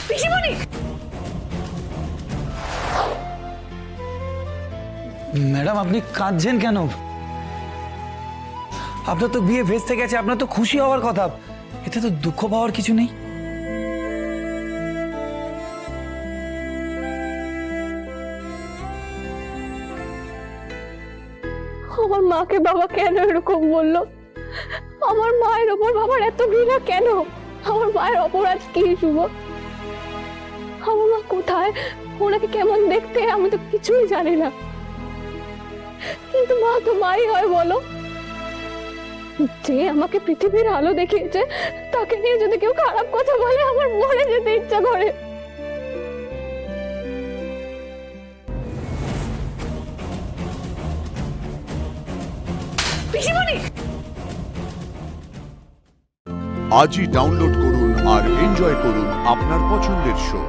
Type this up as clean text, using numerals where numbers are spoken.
পিসিমণি! ম্যাডাম, আপনি কাঁদছেন কেন? আপনার তো বিয়ে ভেস্তে গেছে, আপনার তো খুশি হওয়ার কথা। এতে তো দুঃখ পাওয়ার কিছু নেই। আমার মাকে বাবা কেন এরকম বললো? আমার মায়ের ওপর বাবার এত ঘৃণা কেন? আমার মায়ের অপরাধ কি শুভ? আমার মা কোথায়, ওনাকে কেমন দেখতে, আমি তো কিছুই জানি না। কিন্তু মা তো মাই হয় বলো। যে আমাকে পৃথিবীর আলো দেখিয়েছে, তাকে নিয়ে যদি কেউ খারাপ কথা বলে, আমার মরে যেতে ইচ্ছা করে। পিসিমণি! আজই ডাউনলোড করুন আর এনজয় করুন আপনার পছন্দের শো।